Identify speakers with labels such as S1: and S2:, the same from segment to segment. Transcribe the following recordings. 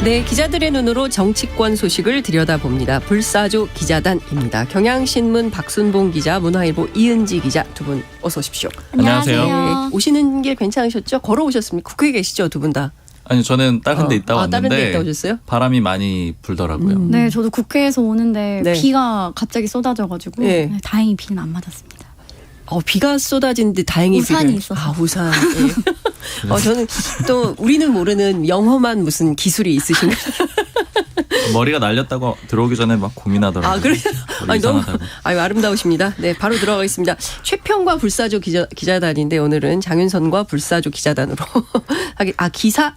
S1: 네, 기자들의 눈으로 정치권 소식을 들여다봅니다. 불사조 기자단입니다. 경향신문 박순봉 기자, 문화일보 이은지 기자 두 분 어서 오십시오.
S2: 안녕하세요.
S1: 네, 오시는 길 괜찮으셨죠? 걸어오셨습니까? 국회에 계시죠, 두 분 다?
S2: 아니 저는 다른 데 있다 왔는데
S1: 다른 데 있다 오셨어요?
S2: 바람이 많이 불더라고요.
S3: 네, 저도 국회에서 오는데
S1: 네.
S3: 비가 갑자기 쏟아져가지고
S1: 네.
S3: 다행히 비는 안 맞았습니다.
S1: 비가 쏟아지는데 다행히
S3: 우산이 있어서.
S1: 우산. 예. 저는 또 우리는 모르는 영험한 무슨 기술이 있으신가?
S2: 머리가 날렸다고 들어오기 전에 막 고민하더라고요.
S1: 그래요?
S2: 머리
S1: 너무
S2: 이상하다고.
S1: 아름다우십니다. 네, 바로 들어가겠습니다. 최평과 불사조 기자단인데 오늘은 장윤선과 불사조 기자단으로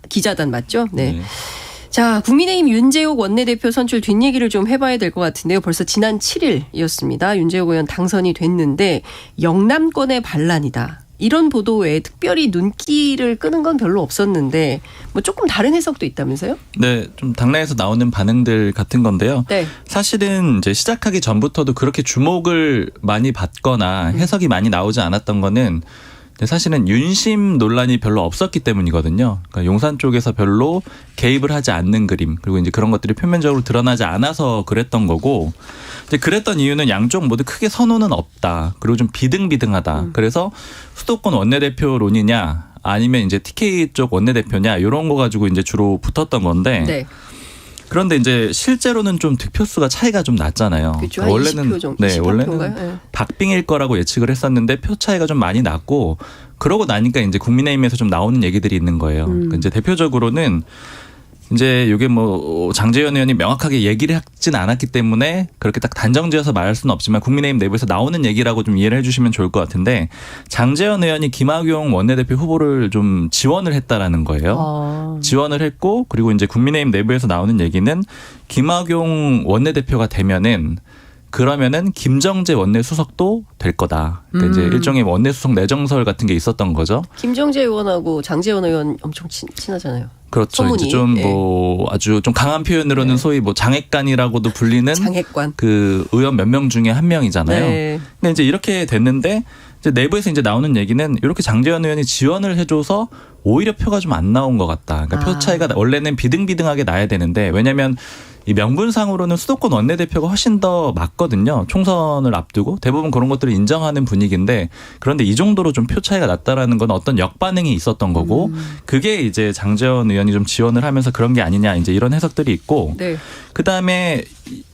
S1: 기자단 맞죠? 네. 자, 국민의힘 윤재옥 원내대표 선출 뒷얘기를 좀 해봐야 될 것 같은데요. 벌써 지난 7일이었습니다. 윤재옥 의원 당선이 됐는데 영남권의 반란이다. 이런 보도 외에 특별히 눈길을 끄는 건 별로 없었는데 뭐 조금 다른 해석도 있다면서요?
S2: 네, 좀 당내에서 나오는 반응들 같은 건데요.
S1: 네.
S2: 사실은 이제 시작하기 전부터도 그렇게 주목을 많이 받거나 해석이 많이 나오지 않았던 거는 사실은 윤심 논란이 별로 없었기 때문이거든요. 그러니까 용산 쪽에서 별로 개입을 하지 않는 그림, 그리고 이제 그런 것들이 표면적으로 드러나지 않아서 그랬던 거고, 이제 그랬던 이유는 양쪽 모두 크게 선호는 없다. 그리고 좀 비등비등하다. 그래서 수도권 원내대표론이냐 아니면 이제 TK 쪽 원내대표냐 이런 거 가지고 이제 주로 붙었던 건데.
S1: 네.
S2: 그런데 이제 실제로는 좀 득표수가 차이가 좀 났잖아요.
S1: 그렇죠.
S2: 원래는
S1: 20표 정도,
S2: 원래는
S1: 네.
S2: 박빙일 거라고 예측을 했었는데 표 차이가 좀 많이 났고, 그러고 나니까 이제 국민의힘에서 좀 나오는 얘기들이 있는 거예요. 그러니까 이제 대표적으로는 이제 이게 뭐 장제원 의원이 명확하게 얘기를 하진 않았기 때문에 그렇게 딱 단정지어서 말할 수는 없지만 국민의힘 내부에서 나오는 얘기라고 좀 이해를 해주시면 좋을 것 같은데, 장제원 의원이 김학용 원내대표 후보를 좀 지원을 했다라는 거예요. 지원을 했고, 그리고 이제 국민의힘 내부에서 나오는 얘기는 김학용 원내대표가 되면은 그러면은 김정재 원내수석도 될 거다. 그러니까 이제 일종의 원내수석 내정설 같은 게 있었던 거죠.
S1: 김정재 의원하고 장제원 의원 엄청 친하잖아요.
S2: 그렇죠.
S1: 소문이.
S2: 이제 좀 뭐 아주 좀 강한 표현으로는 소위 뭐 장액관이라고도 불리는
S1: 장액관.
S2: 그 의원 몇 명 중에 한 명이잖아요.
S1: 네.
S2: 근데 이제 이렇게 됐는데 이제 내부에서 이제 나오는 얘기는 이렇게 장제원 의원이 지원을 해줘서 오히려 표가 좀 안 나온 것 같다. 그러니까 표 차이가 원래는 비등비등하게 나야 되는데, 왜냐하면 이 명분상으로는 수도권 원내대표가 훨씬 더 맞거든요. 총선을 앞두고 대부분 그런 것들을 인정하는 분위기인데, 그런데 이 정도로 좀 표 차이가 났다라는 건 어떤 역반응이 있었던 거고, 그게 이제 장제원 의원이 좀 지원을 하면서 그런 게 아니냐, 이제 이런 해석들이 있고,
S1: 네.
S2: 그 다음에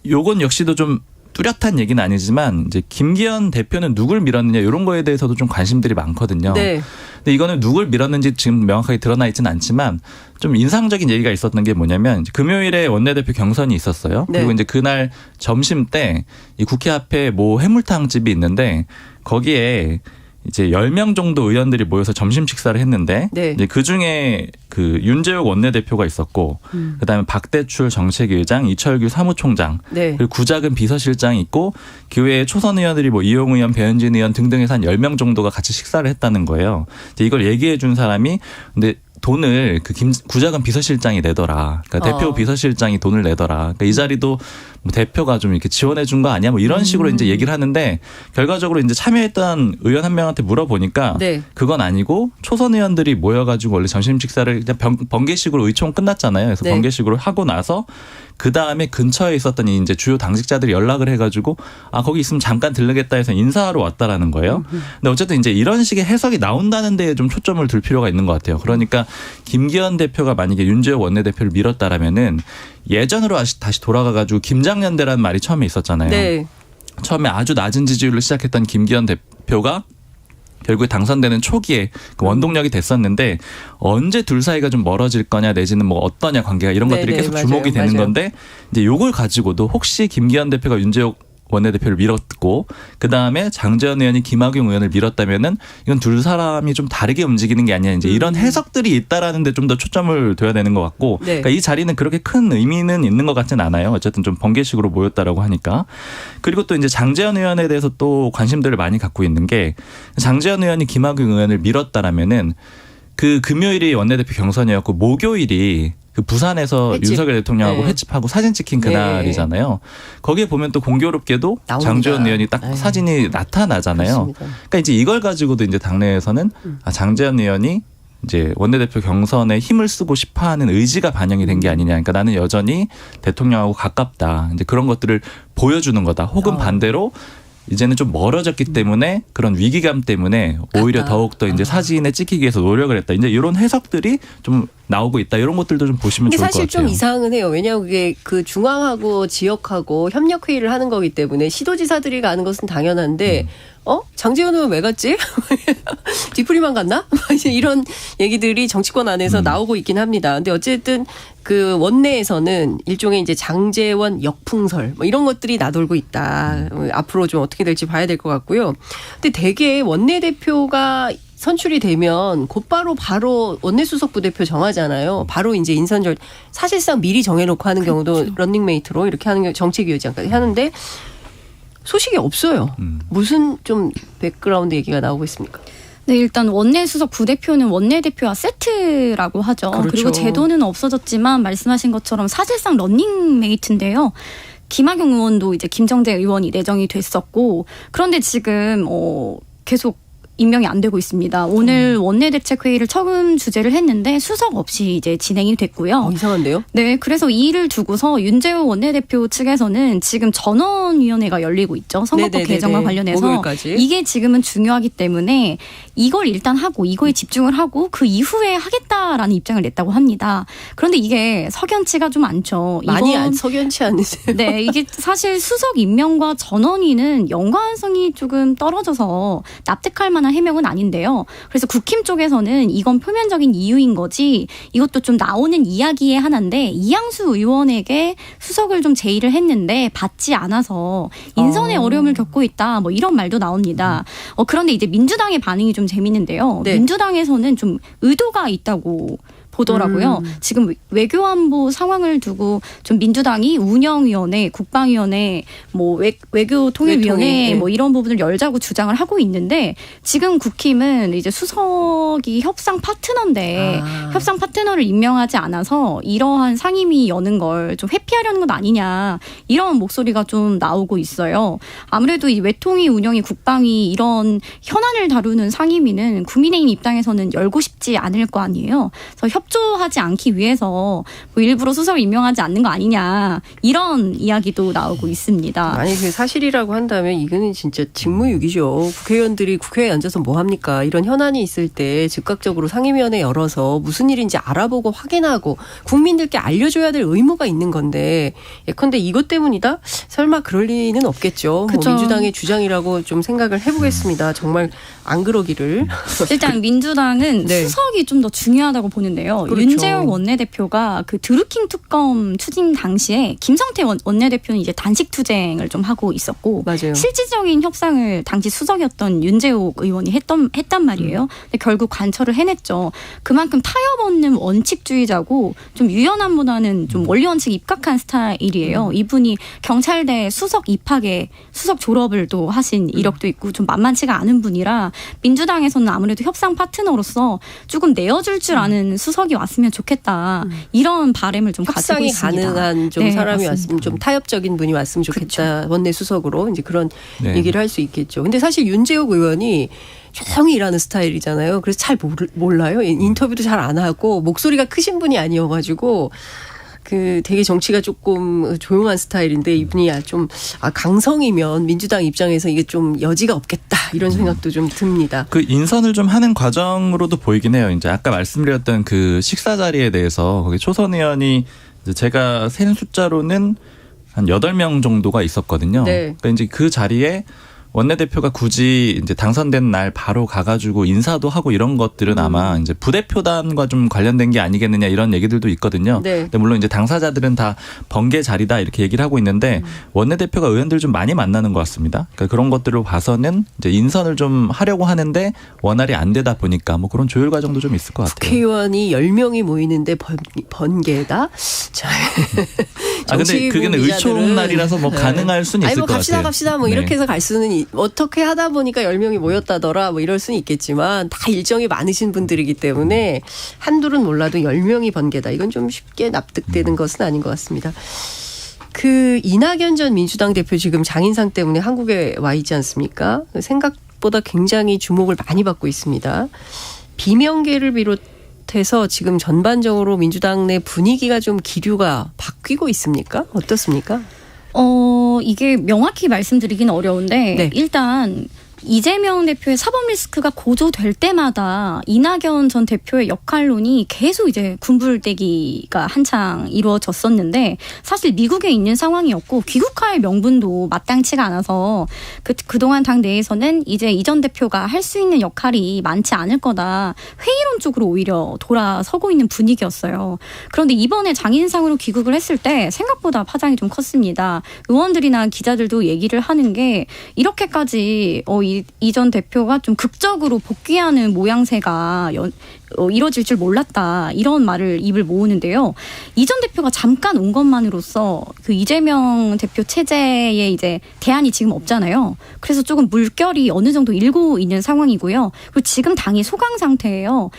S2: 요건 역시도 좀 뚜렷한 얘기는 아니지만 이제 김기현 대표는 누굴 밀었느냐 이런 거에 대해서도 좀 관심들이 많거든요.
S1: 네.
S2: 근데 이거는 누굴 밀었는지 지금 명확하게 드러나 있지는 않지만 좀 인상적인 얘기가 있었던 게 뭐냐면, 이제 금요일에 원내대표 경선이 있었어요.
S1: 네.
S2: 그리고 이제 그날 점심 때 이 국회 앞에 뭐 해물탕 집이 있는데 거기에 이제 10명 정도 의원들이 모여서 점심 식사를 했는데,
S1: 네.
S2: 이제 그 중에 그 윤재옥 원내대표가 있었고, 그다음에 박대출 정책위의장, 이철규 사무총장,
S1: 네.
S2: 그리고 구자근 비서실장이 있고, 그 외에 초선 의원들이 뭐 이용 의원, 배현진 의원 등등해서 한 10명 정도가 같이 식사를 했다는 거예요. 이제 이걸 얘기해 준 사람이 근데 돈을 그 구자근 비서실장이 내더라. 그러니까 대표 비서실장이 돈을 내더라. 그러니까 이 자리도 뭐 대표가 좀 이렇게 지원해 준 거 아니야? 뭐 이런 식으로 이제 얘기를 하는데, 결과적으로 이제 참여했던 의원 한 명한테 물어보니까
S1: 네.
S2: 그건 아니고 초선 의원들이 모여가지고 원래 점심 식사를 그냥 번개식으로 의총 끝났잖아요. 그래서
S1: 네.
S2: 번개식으로 하고 나서 그 다음에 근처에 있었던 이제 주요 당직자들이 연락을 해가지고 거기 있으면 잠깐 들르겠다 해서 인사하러 왔다라는 거예요. 근데 어쨌든 이제 이런 식의 해석이 나온다는 데에 좀 초점을 둘 필요가 있는 것 같아요. 그러니까 김기현 대표가 만약에 윤재옥 원내대표를 밀었다라면은 예전으로 다시 돌아가가지고 김장연대라는 말이 처음에 있었잖아요.
S1: 네.
S2: 처음에 아주 낮은 지지율로 시작했던 김기현 대표가 결국에 당선되는 초기에 그 원동력이 됐었는데, 언제 둘 사이가 좀 멀어질 거냐 내지는 뭐 어떠냐 관계가 이런 것들이 계속 주목이 되는 건데, 이제 요걸 가지고도 혹시 김기현 대표가 윤재옥 원내대표를 밀었고 그다음에 장제원 의원이 김학용 의원을 밀었다면은 이건 둘 사람이 좀 다르게 움직이는 게 아니냐, 이제 이런 해석들이 있다라는 데 좀 더 초점을 둬야 되는 것 같고,
S1: 네.
S2: 그러니까 이 자리는 그렇게 큰 의미는 있는 것 같진 않아요. 어쨌든 좀 번개식으로 모였다라고 하니까. 그리고 또 이제 장제원 의원에 대해서 또 관심들을 많이 갖고 있는 게, 장제원 의원이 김학용 의원을 밀었다라면은 그 금요일이 원내대표 경선이었고 목요일이 그 부산에서
S1: 횟집.
S2: 윤석열 대통령하고
S1: 네.
S2: 횟집하고 사진 찍힌 그날이잖아요. 거기에 보면 또 공교롭게도
S1: 나옵니다.
S2: 장제원 의원이 딱
S1: 에이.
S2: 사진이 나타나잖아요.
S1: 그렇습니다.
S2: 그러니까 이제 이걸 가지고도 이제 당내에서는 장제원 의원이 이제 원내대표 경선에 힘을 쓰고 싶어하는 의지가 반영이 된 게 아니냐. 그러니까 나는 여전히 대통령하고 가깝다. 이제 그런 것들을 보여주는 거다. 혹은 반대로 이제는 좀 멀어졌기 때문에 그런 위기감 때문에 오히려 더욱더 이제 사진에 찍히기 위해서 노력을 했다. 이제 이런 해석들이 좀 나오고 있다. 이런 것들도 좀 보시면 좋을 것 같아요.
S1: 사실 좀 이상은 해요. 왜냐하면 그게 그 중앙하고 지역하고 협력 회의를 하는 거기 때문에 시도지사들이 가는 것은 당연한데 장제원 의원 왜 갔지? 뒤풀이만 갔나? 이제 이런 얘기들이 정치권 안에서 나오고 있긴 합니다. 근데 어쨌든 그 원내에서는 일종의 이제 장제원 역풍설 뭐 이런 것들이 나돌고 있다. 앞으로 좀 어떻게 될지 봐야 될 것 같고요. 근데 되게 원내대표가 선출이 되면 곧바로 바로 원내수석 부대표 정하잖아요. 바로 이제 인선절 사실상 미리 정해놓고 하는 경우도 런닝메이트로 이렇게 하는 경우 정책위원장까지 하는데 소식이 없어요. 무슨 좀 백그라운드 얘기가 나오고 있습니까?
S3: 네, 일단 원내수석 부대표는 원내대표와 세트라고 하죠.
S1: 그렇죠.
S3: 그리고 제도는 없어졌지만 말씀하신 것처럼 사실상 런닝메이트인데요. 김학용 의원도 이제 김정재 의원이 내정이 됐었고 그런데 지금 계속 임명이 안 되고 있습니다. 오늘 원내대책회의를 처음 주재를 했는데 수석 없이 이제 진행이 됐고요.
S1: 이상한데요?
S3: 네, 그래서 이 일을 두고서 윤재호 원내대표 측에서는 지금 전원위원회가 열리고 있죠. 선거법 개정과 관련해서.
S1: 목요일까지.
S3: 이게 지금은 중요하기 때문에 이걸 일단 하고 이거에 집중을 하고 그 이후에 하겠다라는 입장을 냈다고 합니다. 그런데 이게 석연치가 좀 않죠.
S1: 많이 안 석연치 않으세요?
S3: 네, 이게 사실 수석 임명과 전원위는 연관성이 조금 떨어져서 납득할 만한 해명은 아닌데요. 그래서 국힘 쪽에서는 이건 표면적인 이유인 거지 이것도 좀 나오는 이야기의 하나인데 이양수 의원에게 수석을 좀 제의를 했는데 받지 않아서 인선에 어려움을 겪고 있다. 뭐 이런 말도 나옵니다. 그런데 이제 민주당의 반응이 좀 재밌는데요.
S1: 네.
S3: 민주당에서는 좀 의도가 있다고 보더라고요. 지금 외교안보 상황을 두고 좀 민주당이 운영위원회, 국방위원회, 뭐 외교통일위원회 뭐 이런 부분을 열자고 주장을 하고 있는데 지금 국힘은 이제 수석이 협상 파트너인데 협상 파트너를 임명하지 않아서 이러한 상임위 여는 걸 좀 회피하려는 것 아니냐 이런 목소리가 좀 나오고 있어요. 아무래도 이 외통위, 운영위, 국방위 이런 현안을 다루는 상임위는 국민의힘 입장에서는 열고 싶지 않을 거 아니에요. 그래서 협조하지 않기 위해서 뭐 일부러 수석을 임명하지 않는 거 아니냐 이런 이야기도 나오고 있습니다.
S1: 아니 그 사실이라고 한다면 이거는 진짜 직무유기죠. 국회의원들이 국회에 앉아서 뭐 합니까? 이런 현안이 있을 때 즉각적으로 상임위원회 열어서 무슨 일인지 알아보고 확인하고 국민들께 알려줘야 될 의무가 있는 건데 예컨대 이것 때문이다? 설마 그럴 리는 없겠죠. 뭐 민주당의 주장이라고 좀 생각을 해보겠습니다. 정말 안 그러기를.
S3: 일단 민주당은
S1: 네.
S3: 수석이 좀 더 중요하다고 보는데요.
S1: 그렇죠.
S3: 윤재호 원내대표가 그 드루킹 특검 추진 당시에 김성태 원내대표는 이제 단식 투쟁을 좀 하고 있었고
S1: 맞아요.
S3: 실질적인 협상을 당시 수석이었던 윤재호 의원이 했단 말이에요. 근데 결국 관철을 해냈죠. 그만큼 타협 없는 원칙주의자고 좀 유연함보다는 좀 원리 원칙 입각한 스타일이에요. 이분이 경찰대 수석 입학에 수석 졸업을 또 하신 이력도 있고 좀 만만치가 않은 분이라 민주당에서는 아무래도 협상 파트너로서 조금 내어줄 줄 아는 수석이 왔으면 좋겠다. 이런 바람을 좀 가지고
S1: 협상이
S3: 있습니다.
S1: 가능한 좀
S3: 네,
S1: 사람이
S3: 맞습니다.
S1: 왔으면 좀 타협적인 분이 왔으면 좋겠다.
S3: 그렇죠.
S1: 원내 수석으로 이제 그런
S2: 네.
S1: 얘기를 할 수 있겠죠. 근데 사실 윤재욱 의원이 조용히 일하는 스타일이잖아요. 그래서 잘 몰라요. 인터뷰도 잘 안 하고 목소리가 크신 분이 아니어가지고 그 되게 정치가 조금 조용한 스타일인데 이분이 좀 강성이면 민주당 입장에서 이게 좀 여지가 없겠다 이런 생각도 좀 듭니다.
S2: 그 인선을 좀 하는 과정으로도 보이긴 해요. 이제 아까 말씀드렸던 그 식사 자리에 대해서 거기 초선 의원이 이제 제가 센 숫자로는 한 8명 정도가 있었거든요.
S1: 네.
S2: 그러니까 이제 그 자리에 원내대표가 굳이 이제 당선된 날 바로 가가지고 인사도 하고 이런 것들은 아마 이제 부대표단과 좀 관련된 게 아니겠느냐 이런 얘기들도 있거든요.
S1: 네.
S2: 근데 물론 이제 당사자들은 다 번개 자리다 이렇게 얘기를 하고 있는데 원내대표가 의원들 좀 많이 만나는 것 같습니다. 그러니까 그런 것들을 봐서는 이제 인선을 좀 하려고 하는데 원활히 안 되다 보니까 뭐 그런 조율 과정도 좀 있을 것 같아요.
S1: 국회의원이 10명이 모이는데 번개다? 자,
S2: 근데 그게는 의총날이라서 뭐 가능할 수는 있을
S1: 아니, 뭐
S2: 것 같아요.
S1: 갑시다 뭐 이렇게 해서 갈 수는 어떻게 하다 보니까 10명이 모였다더라 뭐 이럴 수는 있겠지만 다 일정이 많으신 분들이기 때문에 한둘은 몰라도 10명이 번개다. 이건 좀 쉽게 납득되는 것은 아닌 것 같습니다. 그 이낙연 전 민주당 대표 지금 장인상 때문에 한국에 와 있지 않습니까? 생각보다 굉장히 주목을 많이 받고 있습니다. 비명계를 비롯 비롯해서 지금 전반적으로 민주당 내 분위기가 좀 기류가 바뀌고 있습니까? 어떻습니까?
S3: 이게 명확히 말씀드리긴 어려운데
S1: 네.
S3: 일단 이재명 대표의 사법 리스크가 고조될 때마다 이낙연 전 대표의 역할론이 계속 이제 군불대기가 한창 이루어졌었는데 사실 미국에 있는 상황이었고 귀국할 명분도 마땅치가 않아서 그동안 당 내에서는 이제 이 전 대표가 할 수 있는 역할이 많지 않을 거다. 회의론 쪽으로 오히려 돌아서고 있는 분위기였어요. 그런데 이번에 장인상으로 귀국을 했을 때 생각보다 파장이 좀 컸습니다. 의원들이나 기자들도 얘기를 하는 게 이렇게까지 이 전 대표가 좀 극적으로 복귀하는 모양새가 이뤄질 줄 몰랐다. 이런 말을 입을 모으는데요. 이 전 대표가 잠깐 온 것만으로서 그 이재명 대표 체제에 이제 대안이 지금 없잖아요. 그래서 조금 물결이 어느 정도 일고 있는 상황이고요. 그리고 지금 당이 소강 상태예요.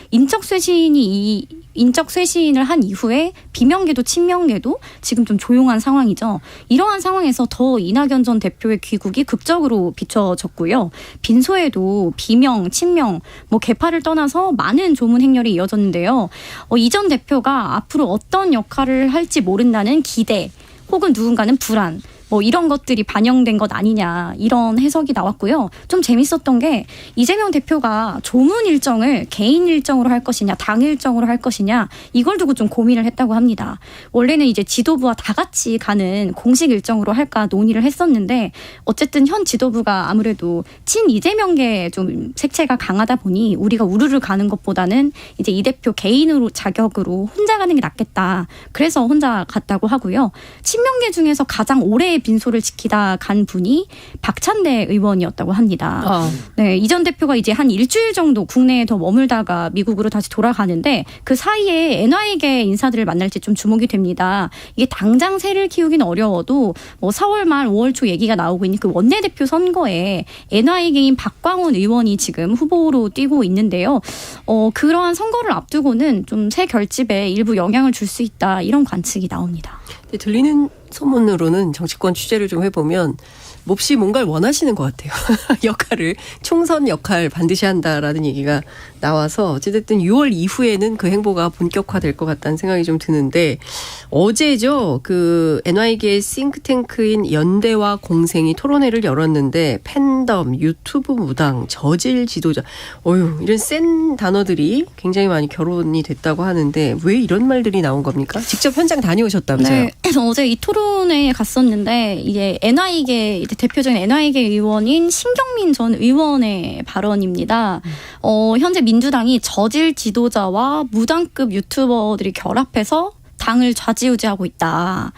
S3: 인적 쇄신을 한 이후에 비명계도 친명계도 지금 좀 조용한 상황이죠. 이러한 상황에서 더 이낙연 전 대표의 귀국이 극적으로 비춰졌고요. 빈소에도 비명, 친명, 개파를 떠나서 많은 조문 행렬이 이어졌는데요. 이 전 대표가 앞으로 어떤 역할을 할지 모른다는 기대 혹은 누군가는 불안 이런 것들이 반영된 것 아니냐 이런 해석이 나왔고요. 좀 재밌었던 게 이재명 대표가 조문 일정을 개인 일정으로 할 것이냐 당 일정으로 할 것이냐 이걸 두고 좀 고민을 했다고 합니다. 원래는 이제 지도부와 다 같이 가는 공식 일정으로 할까 논의를 했었는데 어쨌든 현 지도부가 아무래도 친 이재명계 좀 색채가 강하다 보니 우리가 우르르 가는 것보다는 이제 이 대표 개인으로 자격으로 혼자 가는 게 낫겠다. 그래서 혼자 갔다고 하고요. 친명계 중에서 가장 오래 빈소를 지키다 간 분이 박찬대 의원이었다고 합니다. 네, 이 전 대표가 이제 한 일주일 정도 국내에 더 머물다가 미국으로 다시 돌아가는데 그 사이에 NY계 인사들을 만날지 좀 주목이 됩니다. 이게 당장 새를 키우기는 어려워도 4월 말 5월 초 얘기가 나오고 있는 그 원내대표 선거에 NY계인 박광훈 의원이 지금 후보로 뛰고 있는데요. 그러한 선거를 앞두고는 좀 새 결집에 일부 영향을 줄 수 있다 이런 관측이 나옵니다.
S1: 들리는 소문으로는 정치권 취재를 좀 해보면 몹시 뭔가를 원하시는 것 같아요. 역할을 총선 역할 반드시 한다라는 얘기가 나와서 어찌됐든 6월 이후에는 그 행보가 본격화될 것 같다는 생각이 좀 드는데 어제죠. 그 NY계의 싱크탱크인 연대와 공생이 토론회를 열었는데 팬덤, 유튜브 무당, 저질 지도자 이런 센 단어들이 굉장히 많이 거론이 됐다고 하는데 왜 이런 말들이 나온 겁니까? 직접 현장 다녀오셨다면서요?
S3: 네. 그래서 어제 이 토론회에 갔었는데 이게 NY계 대표적인 NY계 의원인 신경민 전 의원의 발언입니다. 현재 민주당이 저질 지도자와 무당급 유튜버들이 결합해서 당을 좌지우지하고 있다.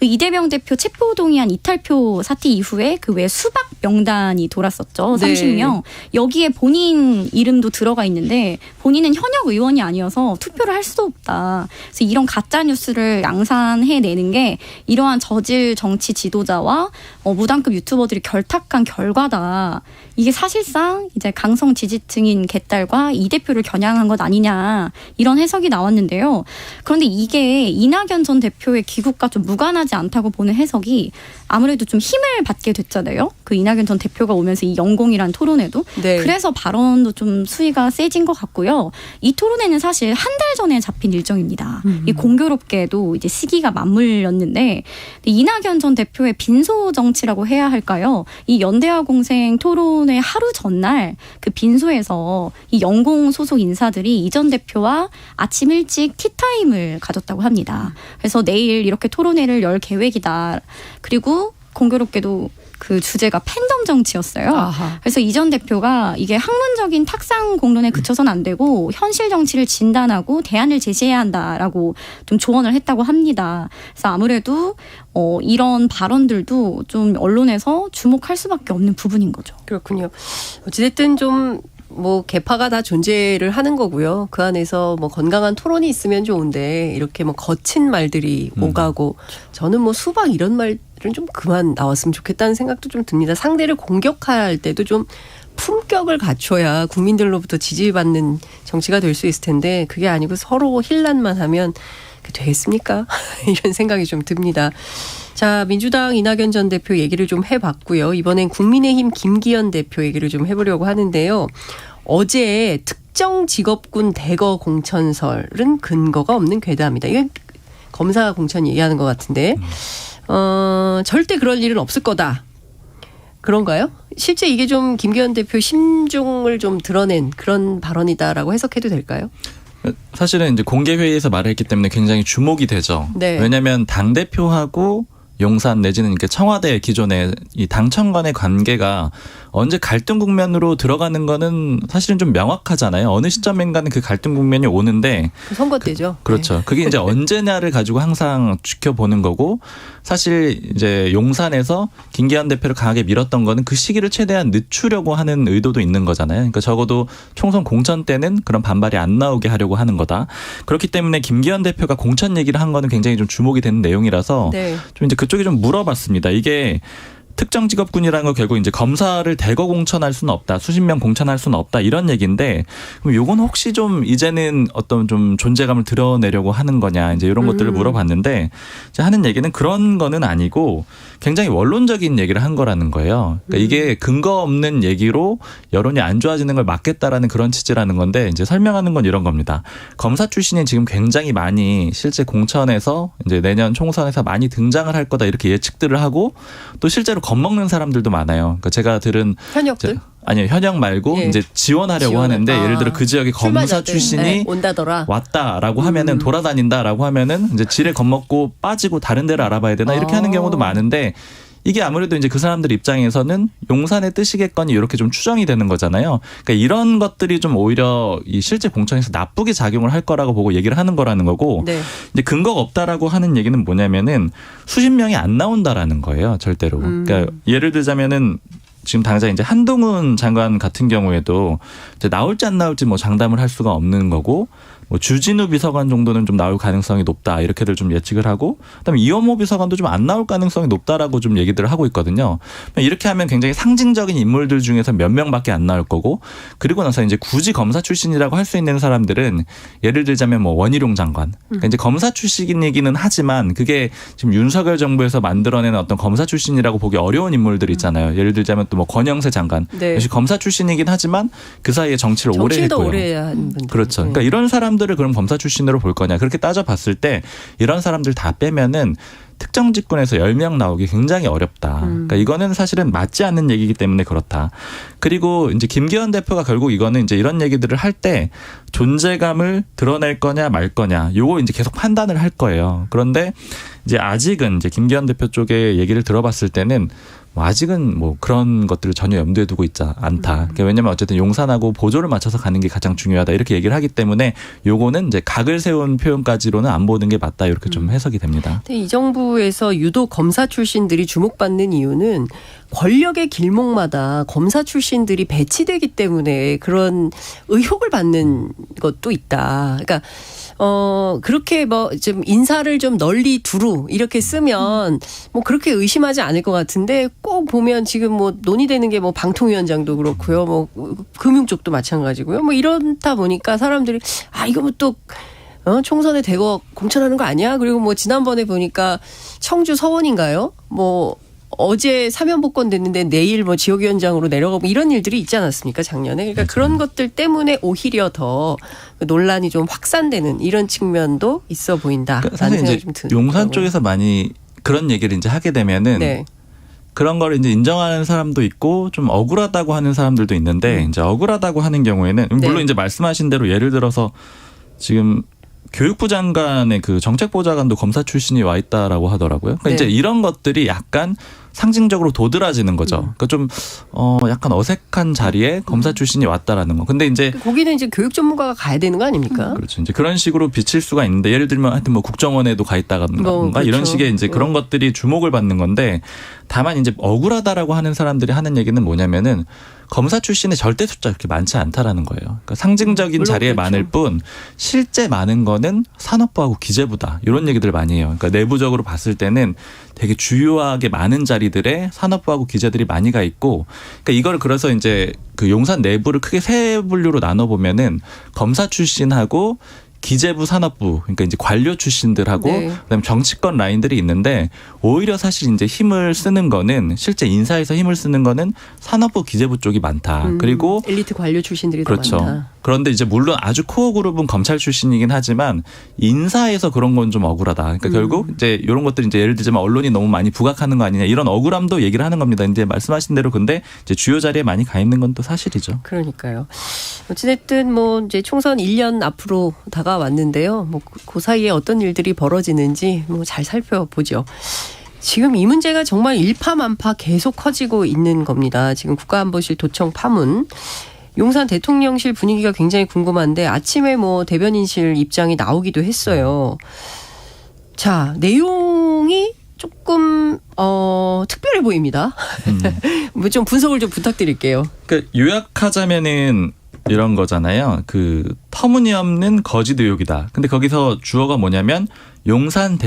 S3: 이재명 대표 체포동의안 이탈표 사태 이후에 그 외 수박 명단이 돌았었죠. 30명. 여기에 본인 이름도 들어가 있는데 본인은 현역 의원이 아니어서 투표를 할 수도 없다. 그래서 이런 가짜 뉴스를 양산해내는 게 이러한 저질 정치 지도자와 무당급 유튜버들이 결탁한 결과다. 이게 사실상 이제 강성 지지층인 개딸과 이 대표를 겨냥한 것 아니냐 이런 해석이 나왔는데요. 그런데 이게 이낙연 전 대표의 귀국과 좀 무관하지 않다고 보는 해석이 아무래도 좀 힘을 받게 됐잖아요. 그 이낙연 전 대표가 오면서 이 영공이란 토론에도. 네. 그래서 발언도 좀 수위가 세진 것 같고요. 이 토론회는 사실 한 달 전에 잡힌 일정입니다. 이 공교롭게도 이제 시기가 맞물렸는데 이낙연 전 대표의 빈소 정치라고 해야 할까요? 이 연대와 공생 토론회 하루 전날 그 빈소에서 이 영공 소속 인사들이 이 전 대표와 아침 일찍 티타임을 가졌다고 합니다. 그래서 내일 이렇게 토론회를 열 계획이다. 그리고 공교롭게도 그 주제가 팬덤 정치였어요. 아하. 그래서 이 전 대표가 이게 학문적인 탁상 공론에 그쳐서는 안 되고 현실 정치를 진단하고 대안을 제시해야 한다라고 좀 조언을 했다고 합니다. 그래서 아무래도 이런 발언들도 좀 언론에서 주목할 수밖에 없는 부분인 거죠.
S1: 그렇군요. 어찌됐든 좀 개파가 다 존재를 하는 거고요. 그 안에서 건강한 토론이 있으면 좋은데 이렇게 거친 말들이 오가고 저는 수박 이런 말들은 좀 그만 나왔으면 좋겠다는 생각도 좀 듭니다. 상대를 공격할 때도 좀 품격을 갖춰야 국민들로부터 지지받는 정치가 될 수 있을 텐데 그게 아니고 서로 힐난만 하면 되겠습니까? 이런 생각이 좀 듭니다. 자, 민주당 이낙연 전 대표 얘기를 좀 해봤고요. 이번엔 국민의힘 김기현 대표 얘기를 좀 해보려고 하는데요. 어제 특정 직업군 대거 공천설은 근거가 없는 괴담이다. 이게 검사 공천 얘기하는 것 같은데 절대 그럴 일은 없을 거다. 그런가요? 실제 이게 좀 김기현 대표 심중을 좀 드러낸 그런 발언이다라고 해석해도 될까요?
S2: 사실은 이제 공개 회의에서 말했기 때문에 굉장히 주목이 되죠.
S1: 네.
S2: 왜냐하면 당 대표하고 용산 내지는 이렇게 청와대 기존의 이 당청 간의 관계가 언제 갈등 국면으로 들어가는 거는 사실은 좀 명확하잖아요. 어느 시점인가는 그 갈등 국면이 오는데
S1: 선거 때죠.
S2: 그렇죠.
S1: 네.
S2: 그게 이제 언제냐를 가지고 항상 지켜보는 거고 사실 이제 용산에서 김기현 대표를 강하게 밀었던 거는 그 시기를 최대한 늦추려고 하는 의도도 있는 거잖아요. 그러니까 적어도 총선 공천 때는 그런 반발이 안 나오게 하려고 하는 거다. 그렇기 때문에 김기현 대표가 공천 얘기를 한 거는 굉장히 좀 주목이 되는 내용이라서
S1: 네.
S2: 좀 이제 그쪽에 좀 물어봤습니다. 이게 특정 직업군이라는 거 결국 이제 검사를 대거 공천할 수는 없다. 수십 명 공천할 수는 없다. 이런 얘기인데 그럼 요건 혹시 좀 이제는 어떤 좀 존재감을 드러내려고 하는 거냐. 이제 이런 것들을 물어봤는데 이제 하는 얘기는 그런 거는 아니고 굉장히 원론적인 얘기를 한 거라는 거예요. 그러니까 이게 근거 없는 얘기로 여론이 안 좋아지는 걸 막겠다라는 그런 취지라는 건데 이제 설명하는 건 이런 겁니다. 검사 출신이 지금 굉장히 많이 실제 공천에서 이제 내년 총선에서 많이 등장을 할 거다 이렇게 예측들을 하고 또 실제로 겁먹는 사람들도 많아요. 그러니까 제가 들은
S1: 현역들?
S2: 아니요 현역 말고
S1: 예.
S2: 이제 지원하려고 하는데 예를 들어 그 지역에 검사 출신이
S1: 네, 온다더라.
S2: 왔다라고 하면은 돌아다닌다라고 하면은 이제 지레 겁먹고 빠지고 다른 데를 알아봐야 되나 이렇게 하는 경우도 많은데 이게 아무래도 이제 그 사람들 입장에서는 용산의 뜻이겠거니 이렇게 좀 추정이 되는 거잖아요. 그러니까 이런 것들이 좀 오히려 이 실제 공천에서 나쁘게 작용을 할 거라고 보고 얘기를 하는 거라는 거고
S1: 네.
S2: 이제 근거가 없다라고 하는 얘기는 뭐냐면은 수십 명이 안 나온다라는 거예요. 절대로. 그러니까 예를 들자면은 지금 당장 이제 한동훈 장관 같은 경우에도 이제 나올지 안 나올지 뭐 장담을 할 수가 없는 거고 뭐 주진우 비서관 정도는 좀 나올 가능성이 높다 이렇게들 좀 예측을 하고 그다음에 이원모 비서관도 좀 안 나올 가능성이 높다라고 좀 얘기들을 하고 있거든요. 이렇게 하면 굉장히 상징적인 인물들 중에서 몇 명밖에 안 나올 거고 그리고 나서 이제 굳이 검사 출신이라고 할 수 있는 사람들은 예를 들자면 뭐 원희룡 장관 그러니까 이제 검사 출신이기는 하지만 그게 지금 윤석열 정부에서 만들어내는 어떤 검사 출신이라고 보기 어려운 인물들 있잖아요. 예를 들자면 또 뭐 권영세 장관
S1: 네.
S2: 역시 검사 출신이긴 하지만 그 사이에 정치를 오래
S1: 정치도
S2: 했고요.
S1: 오래 한 분들.
S2: 그렇죠. 그러니까 이런 사람들을 그럼 검사 출신으로 볼 거냐. 그렇게 따져봤을 때 이런 사람들 다 빼면은 특정 직군에서 10명 나오기 굉장히 어렵다. 그러니까 이거는 사실은 맞지 않는 얘기이기 때문에 그렇다. 그리고 이제 김기현 대표가 결국 이거는 이제 이런 얘기들을 할 때 존재감을 드러낼 거냐 말 거냐. 요거 이제 계속 판단을 할 거예요. 그런데 이제 아직은 이제 김기현 대표 쪽의 얘기를 들어봤을 때는 뭐 아직은 뭐 그런 것들을 전혀 염두에 두고 있지 않다. 그러니까 왜냐하면 어쨌든 용산하고 보조를 맞춰서 가는 게 가장 중요하다. 이렇게 얘기를 하기 때문에 요거는 이제 각을 세운 표현까지로는 안 보는 게 맞다. 이렇게 좀 해석이 됩니다.
S1: 이 정부에서 유독 검사 출신들이 주목받는 이유는 권력의 길목마다 검사 출신들이 배치되기 때문에 그런 의혹을 받는 것도 있다. 그러니까 그렇게 뭐 좀 인사를 좀 널리 두루 이렇게 쓰면 뭐 그렇게 의심하지 않을 것 같은데 꼭 보면 지금 뭐 논의되는 게 뭐 방통위원장도 그렇고요. 뭐 금융 쪽도 마찬가지고요. 뭐 이렇다 보니까 사람들이 이거 뭐 또 총선에 대거 공천하는 거 아니야? 그리고 뭐 지난번에 보니까 청주 서원인가요? 뭐 어제 사면 복권 됐는데 내일 뭐 지역위원장으로 내려가고 이런 일들이 있지 않았습니까? 작년에. 그러니까 그런 것들 때문에 오히려 더 논란이 좀 확산되는 이런 측면도 있어 보인다.
S2: 그러니까 사실 이제 용산 쪽에서 많이 그런 얘기를 이제 하게 되면은
S1: 네.
S2: 그런 걸 이제 인정하는 사람도 있고 좀 억울하다고 하는 사람들도 있는데 이제 억울하다고 하는 경우에는 물론
S1: 네.
S2: 이제 말씀하신 대로 예를 들어서 지금 교육부 장관의 그 정책보좌관도 검사 출신이 와 있다라고 하더라고요. 그러니까
S1: 네.
S2: 이제 이런 것들이 약간 상징적으로 도드라지는 거죠. 그러니까 좀 약간 어색한 자리에 검사 출신이 왔다라는 거. 근데 이제
S1: 거기는 이제 교육 전문가가 가야 되는 거 아닙니까?
S2: 그렇죠. 이제 그런 식으로 비칠 수가 있는데 예를 들면 하여튼 뭐 국정원에도 가 있다던가
S1: 그렇죠.
S2: 이런 식의 이제 그런 것들이 주목을 받는 건데 다만 이제 억울하다라고 하는 사람들이 하는 얘기는 뭐냐면은 검사 출신의 절대 숫자 그렇게 많지 않다라는 거예요. 그러니까 상징적인 자리에
S1: 그렇죠.
S2: 많을 뿐 실제 많은 거는 산업부하고 기재부다. 이런 얘기들 많이 해요. 그러니까 내부적으로 봤을 때는 되게 주요하게 많은 자리들에 산업부하고 기재들이 많이 가 있고 그러니까 이걸 그래서 이제 그 용산 내부를 크게 세 분류로 나눠 보면은 검사 출신하고 기재부 산업부 그러니까 이제 관료 출신들하고
S1: 네.
S2: 그다음에 정치권 라인들이 있는데 오히려 사실 이제 힘을 쓰는 거는 실제 인사에서 힘을 쓰는 거는 산업부 기재부 쪽이 많다. 그리고
S1: 엘리트 관료 출신들이
S2: 그렇죠.
S1: 더 많다.
S2: 그런데 이제 물론 아주 코어 그룹은 검찰 출신이긴 하지만 인사에서 그런 건 좀 억울하다. 그러니까 결국 이제 이런 것들이 이제 예를 들자면 언론이 너무 많이 부각하는 거 아니냐 이런 억울함도 얘기를 하는 겁니다. 이제 말씀하신 대로 근데 이제 주요 자리에 많이 가 있는 건 또 사실이죠.
S1: 그러니까요. 어찌됐든 뭐 이제 총선 1년 앞으로 다가왔는데요. 뭐 그 사이에 어떤 일들이 벌어지는지 뭐 잘 살펴보죠. 지금 이 문제가 정말 일파만파 계속 커지고 있는 겁니다. 지금 국가안보실 도청 파문. 용산 대통령실 분위기가 굉장히 궁금한데 아침에 뭐 대변인실 입장이 나오기도 했어요. 자, 내용이 조금 특별해 보입니다. 뭐 좀 분석을 좀 부탁드릴게요.
S2: 그러니까 요약하자면은 이런 거잖아요. 그 터무니없는 거짓 의혹이다. 근데 거기서 주어가 뭐냐면 용산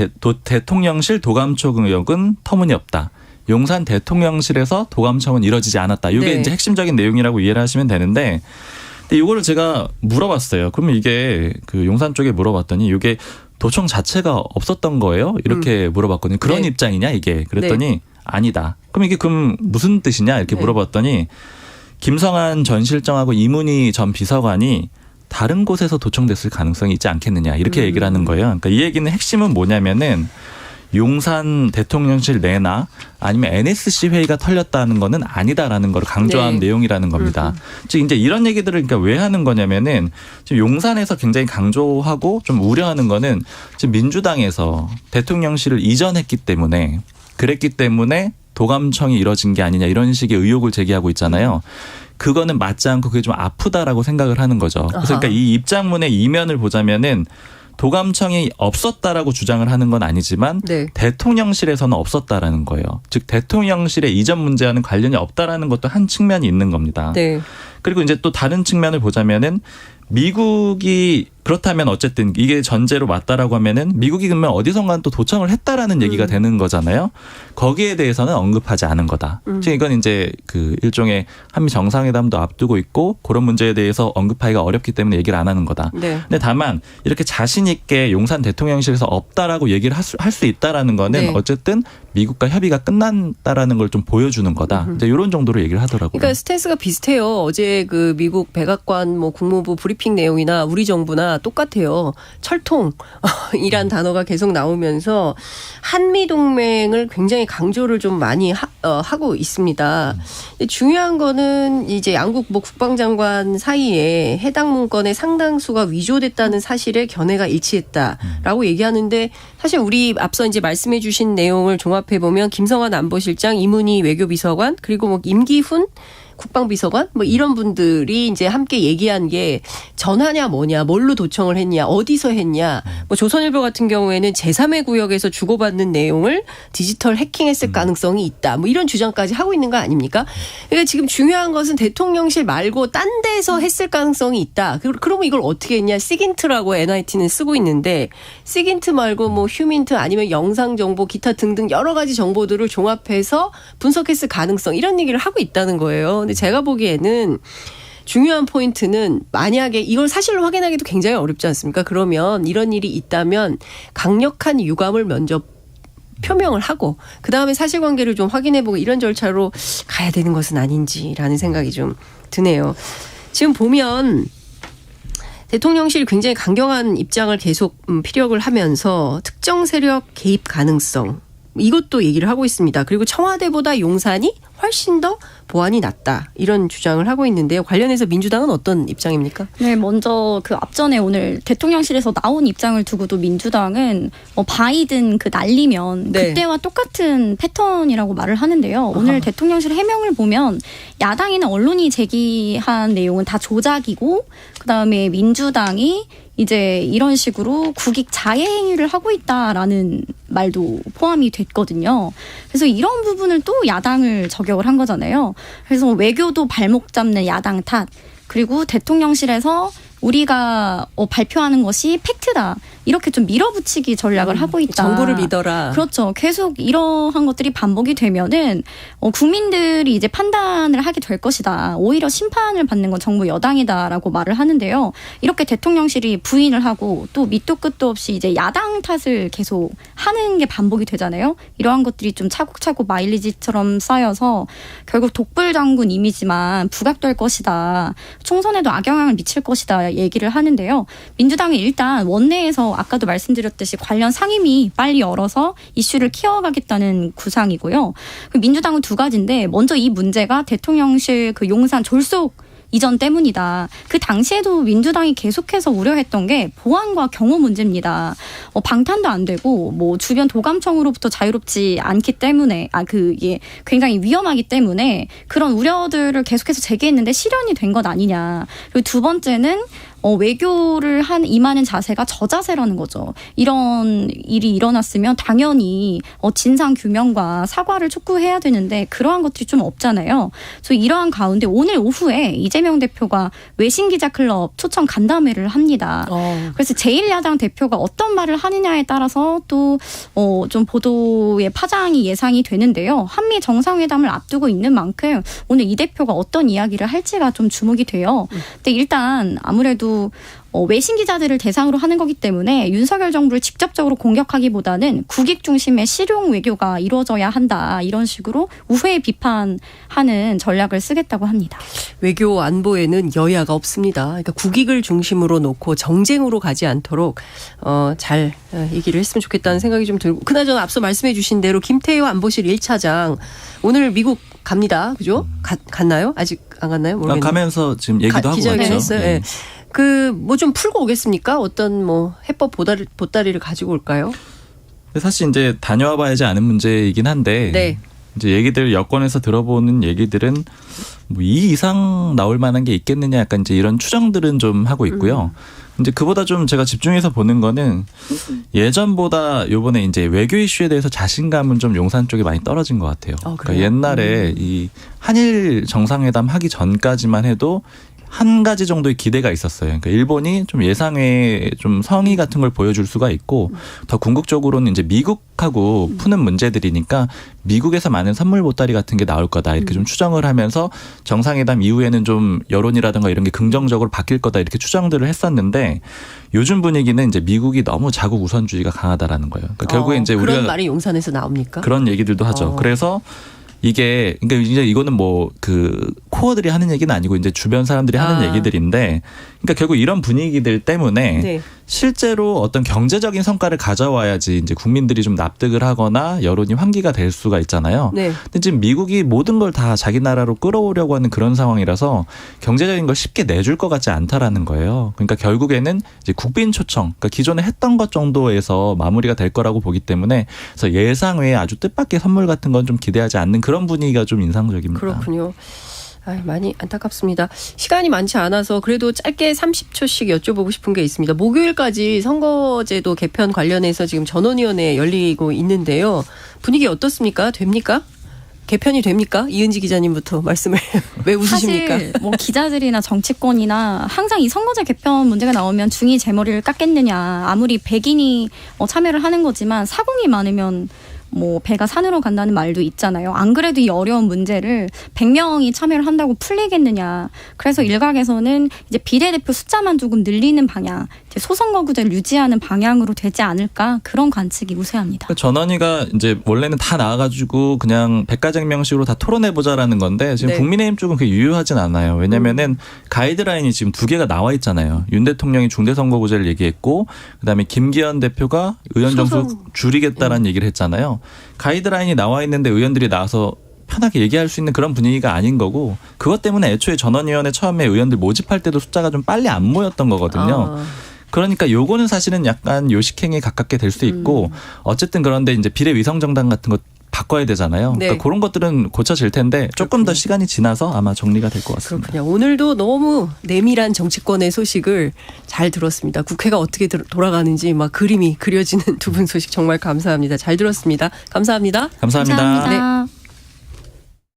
S2: 대통령실 도감청 의혹은 터무니없다. 용산 대통령실에서 도감청은 이뤄지지 않았다. 이게
S1: 네.
S2: 이제 핵심적인 내용이라고 이해를 하시면 되는데, 근데 이거를 제가 물어봤어요. 그러면 이게 그 용산 쪽에 물어봤더니 이게 도청 자체가 없었던 거예요? 이렇게 물어봤거든요. 그런
S1: 네.
S2: 입장이냐 이게? 그랬더니 아니다. 그럼 이게 무슨 뜻이냐 이렇게
S1: 네.
S2: 물어봤더니 김성한 전 실장하고 이문희 전 비서관이 다른 곳에서 도청됐을 가능성이 있지 않겠느냐 이렇게 얘기를 하는 거예요. 그러니까 이 얘기는 핵심은 뭐냐면은 용산 대통령실 내나 아니면 NSC 회의가 털렸다는 거는 아니다라는 걸 강조한
S1: 네.
S2: 내용이라는 겁니다. 즉 이제 이런 얘기들을 그러니까 왜 하는 거냐면은 지금 용산에서 굉장히 강조하고 좀 우려하는 거는 지금 민주당에서 대통령실을 이전했기 때문에 그랬기 때문에 도감청이 이뤄진 게 아니냐 이런 식의 의혹을 제기하고 있잖아요. 그거는 맞지 않고 그게 좀 아프다라고 생각을 하는 거죠. 그래서 그러니까 이 입장문의 이면을 보자면은 도감청이 없었다라고 주장을 하는 건 아니지만
S1: 네.
S2: 대통령실에서는 없었다라는 거예요. 즉 대통령실의 이전 문제와는 관련이 없다라는 것도 한 측면이 있는 겁니다.
S1: 네.
S2: 그리고 이제 또 다른 측면을 보자면은 미국이 그렇다면 어쨌든 이게 전제로 맞다라고 하면은 미국이 그러면 어디선가 또 도청을 했다라는 얘기가 되는 거잖아요. 거기에 대해서는 언급하지 않은 거다. 즉 이건 이제 그 일종의 한미 정상회담도 앞두고 있고 그런 문제에 대해서 언급하기가 어렵기 때문에 얘기를 안 하는 거다.
S1: 네.
S2: 근데 다만 이렇게 자신 있게 용산 대통령실에서 없다라고 얘기를 할 수 있다라는 거는
S1: 네.
S2: 어쨌든 미국과 협의가 끝난다라는 걸 좀 보여주는 거다. 이제 이런 정도로 얘기를 하더라고요.
S1: 그러니까 스탠스가 비슷해요. 어제 그 미국 백악관 뭐 국무부 브리핑 내용이나 우리 정부나 똑같아요. 철통이란 단어가 계속 나오면서 한미 동맹을 굉장히 강조를 좀 많이 하고 있습니다. 근데 중요한 거는 이제 양국 뭐 국방장관 사이에 해당 문건의 상당수가 위조됐다는 사실에 견해가 일치했다라고 얘기하는데 사실 우리 앞서 이제 말씀해 주신 내용을 종합해 보면 김성환 안보실장, 이문희 외교비서관 그리고 뭐 임기훈 국방비서관 뭐 이런 분들이 이제 함께 얘기한 게 전화냐 뭐냐 뭘로 도청을 했냐 어디서 했냐 뭐 조선일보 같은 경우에는 제3의 구역에서 주고받는 내용을 디지털 해킹했을 가능성이 있다 뭐 이런 주장까지 하고 있는 거 아닙니까? 그러니까 지금 중요한 것은 대통령실 말고 딴 데서 했을 가능성이 있다. 그러면 이걸 어떻게 했냐? 시긴트라고 NIT는 쓰고 있는데 시긴트 말고 뭐 휴민트 아니면 영상 정보 기타 등등 여러 가지 정보들을 종합해서 분석했을 가능성 이런 얘기를 하고 있다는 거예요. 근데 제가 보기에는 중요한 포인트는 만약에 이걸 사실로 확인하기도 굉장히 어렵지 않습니까? 그러면 이런 일이 있다면 강력한 유감을 먼저 표명을 하고 그다음에 사실관계를 좀 확인해보고 이런 절차로 가야 되는 것은 아닌지라는 생각이 좀 드네요. 지금 보면 대통령실이 굉장히 강경한 입장을 계속 피력을 하면서 특정 세력 개입 가능성 이것도 얘기를 하고 있습니다. 그리고 청와대보다 용산이 훨씬 더 보안이 낮다 이런 주장을 하고 있는데요. 관련해서 민주당은 어떤 입장입니까?
S3: 네, 먼저 그 앞전에 오늘 대통령실에서 나온 입장을 두고도 민주당은 바이든 그 날리면
S1: 네.
S3: 그때와 똑같은 패턴이라고 말을 하는데요. 오늘 대통령실 해명을 보면 야당이나 언론이 제기한 내용은 다 조작이고 그다음에 민주당이 이제 이런 식으로 국익 자해 행위를 하고 있다라는 말도 포함이 됐거든요. 그래서 이런 부분을 또 야당을 저격을 한 거잖아요. 그래서 외교도 발목 잡는 야당 탓. 그리고 대통령실에서 우리가 발표하는 것이 팩트다. 이렇게 좀 밀어붙이기 전략을 하고 있다.
S1: 정부를 믿어라.
S3: 그렇죠. 계속 이러한 것들이 반복이 되면은 국민들이 이제 판단을 하게 될 것이다. 오히려 심판을 받는 건 정부 여당이다라고 말을 하는데요. 이렇게 대통령실이 부인을 하고 또 밑도 끝도 없이 이제 야당 탓을 계속 하는 게 반복이 되잖아요. 이러한 것들이 좀 차곡차곡 마일리지처럼 쌓여서 결국 독불장군 이미지만 부각될 것이다. 총선에도 악영향을 미칠 것이다 얘기를 하는데요. 민주당은 일단 원내에서 아까도 말씀드렸듯이 관련 상임위 빨리 열어서 이슈를 키워가겠다는 구상이고요. 민주당은 두 가지인데 먼저 이 문제가 대통령실 그 용산 졸속 이전 때문이다. 그 당시에도 민주당이 계속해서 우려했던 게 보안과 경호 문제입니다. 방탄도 안 되고 뭐 주변 도감청으로부터 자유롭지 않기 때문에 그게 굉장히 위험하기 때문에 그런 우려들을 계속해서 제기했는데 실현이 된 것 아니냐. 그리고 두 번째는 외교를 임하는 자세가 저자세라는 거죠. 이런 일이 일어났으면 당연히 진상 규명과 사과를 촉구해야 되는데 그러한 것들이 좀 없잖아요. 그래서 이러한 가운데 오늘 오후에 이재명 대표가 외신기자클럽 초청 간담회를 합니다. 그래서 제1야당 대표가 어떤 말을 하느냐에 따라서 또 좀 보도의 파장이 예상이 되는데요. 한미 정상회담을 앞두고 있는 만큼 오늘 이 대표가 어떤 이야기를 할지가 좀 주목이 돼요. 근데 일단 아무래도 외신 기자들을 대상으로 하는 거기 때문에 윤석열 정부를 직접적으로 공격하기보다는 국익 중심의 실용 외교가 이루어져야 한다. 이런 식으로 우회 비판하는 전략을 쓰겠다고 합니다.
S1: 외교 안보에는 여야가 없습니다. 그러니까 국익을 중심으로 놓고 정쟁으로 가지 않도록 잘 얘기를 했으면 좋겠다는 생각이 좀 들고 그나저나 앞서 말씀해 주신 대로 김태효 안보실 1차장 오늘 미국 갑니다. 그죠? 갔나요? 아직 안 갔나요? 모르겠네요.
S2: 가면서 지금 얘기도 하고
S1: 기자회견
S2: 왔죠.
S1: 했어요. 네. 뭐 좀 풀고 오겠습니까? 어떤 뭐 해법 보따리를 가지고 올까요?
S2: 사실 이제 다녀와 봐야지 아는 문제이긴 한데
S1: 네.
S2: 이제 얘기들 여권에서 들어보는 얘기들은 뭐 이 이상 나올 만한 게 있겠느냐 약간 이제 이런 추정들은 좀 하고 있고요. 이제 그보다 좀 제가 집중해서 보는 거는 예전보다 요번에 이제 외교 이슈에 대해서 자신감은 좀 용산 쪽에 많이 떨어진 것 같아요. 그러니까 옛날에 이 한일 정상회담 하기 전까지만 해도 한 가지 정도의 기대가 있었어요. 그러니까 일본이 좀 예상외 좀 성의 같은 걸 보여줄 수가 있고 더 궁극적으로는 이제 미국하고 푸는 문제들이니까 미국에서 많은 선물 보따리 같은 게 나올 거다 이렇게 좀 추정을 하면서 정상회담 이후에는 좀 여론이라든가 이런 게 긍정적으로 바뀔 거다 이렇게 추정들을 했었는데 요즘 분위기는 이제 미국이 너무 자국 우선주의가 강하다라는 거예요. 그러니까 결국에 이제
S1: 그런
S2: 우리가
S1: 말이 용산에서 나옵니까?
S2: 그런 얘기들도 하죠. 그래서 이게 그러니까 이제 이거는 뭐 그 코어들이 하는 얘기는 아니고 이제 주변 사람들이 하는 얘기들인데 그러니까 결국 이런 분위기들 때문에
S1: 네.
S2: 실제로 어떤 경제적인 성과를 가져와야지 이제 국민들이 좀 납득을 하거나 여론이 환기가 될 수가 있잖아요.
S1: 네.
S2: 근데 지금 미국이 모든 걸 다 자기 나라로 끌어오려고 하는 그런 상황이라서 경제적인 걸 쉽게 내줄 것 같지 않다라는 거예요. 그러니까 결국에는 이제 국빈 초청, 그러니까 기존에 했던 것 정도에서 마무리가 될 거라고 보기 때문에 그래서 예상 외에 아주 뜻밖의 선물 같은 건 좀 기대하지 않는 그런 분위기가 좀 인상적입니다.
S1: 그렇군요. 많이 안타깝습니다. 시간이 많지 않아서 그래도 짧게 30초씩 여쭤보고 싶은 게 있습니다. 목요일까지 선거제도 개편 관련해서 지금 전원위원회 열리고 있는데요. 분위기 어떻습니까? 됩니까? 개편이 됩니까? 이은지 기자님부터 말씀을 왜 웃으십니까?
S3: 사실 뭐 기자들이나 정치권이나 항상 이 선거제 개편 문제가 나오면 중이 제 머리를 깎겠느냐. 아무리 백인이 참여를 하는 거지만 사공이 많으면 뭐 배가 산으로 간다는 말도 있잖아요. 안 그래도 이 어려운 문제를 100명이 참여를 한다고 풀리겠느냐. 그래서 일각에서는 이제 비례대표 숫자만 조금 늘리는 방향, 이제 소선거구제를 유지하는 방향으로 되지 않을까 그런 관측이 우세합니다.
S2: 그러니까 전원위가 이제 원래는 다 나와가지고 그냥 백가쟁명식으로 다 토론해보자라는 건데 지금
S1: 네.
S2: 국민의힘 쪽은 그게 유효하진 않아요. 왜냐면은 가이드라인이 지금 2개가 나와 있잖아요. 윤 대통령이 중대선거구제를 얘기했고 그다음에 김기현 대표가 의원 정수 줄이겠다라는 얘기를 했잖아요. 가이드라인이 나와 있는데 의원들이 나와서 편하게 얘기할 수 있는 그런 분위기가 아닌 거고 그것 때문에 애초에 전원위원회 처음에 의원들 모집할 때도 숫자가 좀 빨리 안 모였던 거거든요. 그러니까 요거는 사실은 약간 요식행위에 가깝게 될 수 있고 어쨌든 그런데 이제 비례위성정당 같은 거 바꿔야 되잖아요.
S1: 네.
S2: 그러니까 그런 것들은 고쳐질 텐데 조금 더 시간이 지나서 아마 정리가 될 것 같습니다.
S1: 그렇군요. 오늘도 너무 내밀한 정치권의 소식을 잘 들었습니다. 국회가 어떻게 돌아가는지 막 그림이 그려지는 두 분 소식 정말 감사합니다. 잘 들었습니다. 감사합니다.
S2: 감사합니다.
S3: 감사합니다.
S1: 네.